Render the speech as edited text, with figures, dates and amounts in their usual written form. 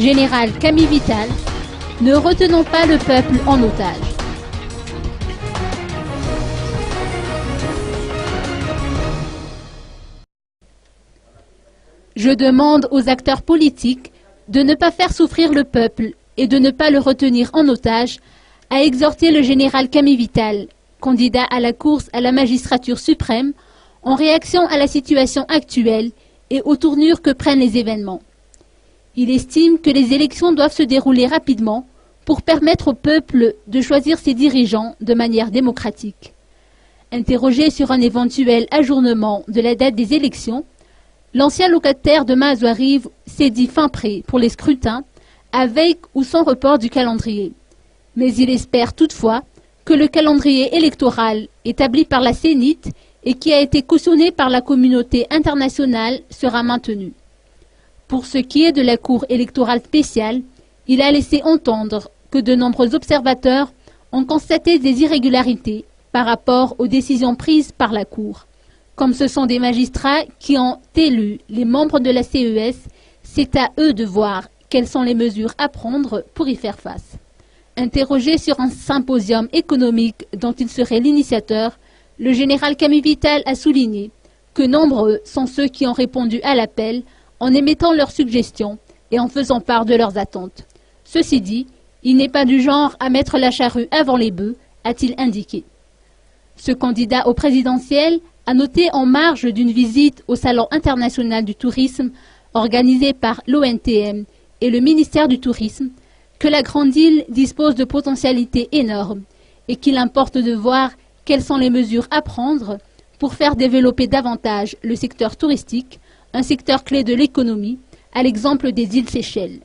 Général Camille Vital, ne retenons pas le peuple en otage. Je demande aux acteurs politiques de ne pas faire souffrir le peuple et de ne pas le retenir en otage, a exhorté le général Camille Vital, candidat à la course à la magistrature suprême, en réaction à la situation actuelle et aux tournures que prennent les événements. Il estime que les élections doivent se dérouler rapidement pour permettre au peuple de choisir ses dirigeants de manière démocratique. Interrogé sur un éventuel ajournement de la date des élections, l'ancien locataire de Mahazoarive s'est dit fin prêt pour les scrutins, avec ou sans report du calendrier. Mais il espère toutefois que le calendrier électoral établi par la CENIT et qui a été cautionné par la communauté internationale sera maintenu. Pour ce qui est de la Cour électorale spéciale, il a laissé entendre que de nombreux observateurs ont constaté des irrégularités par rapport aux décisions prises par la Cour. Comme ce sont des magistrats qui ont élu les membres de la CES, c'est à eux de voir quelles sont les mesures à prendre pour y faire face. Interrogé sur un symposium économique dont il serait l'initiateur, le général Camille Vital a souligné que nombreux sont ceux qui ont répondu à l'appel en émettant leurs suggestions et en faisant part de leurs attentes. Ceci dit, il n'est pas du genre à mettre la charrue avant les bœufs, a-t-il indiqué. Ce candidat au présidentiel a noté en marge d'une visite au Salon international du tourisme organisé par l'ONTM et le ministère du Tourisme que la Grande Île dispose de potentialités énormes et qu'il importe de voir quelles sont les mesures à prendre pour faire développer davantage le secteur touristique, un secteur clé de l'économie, à l'exemple des îles Seychelles.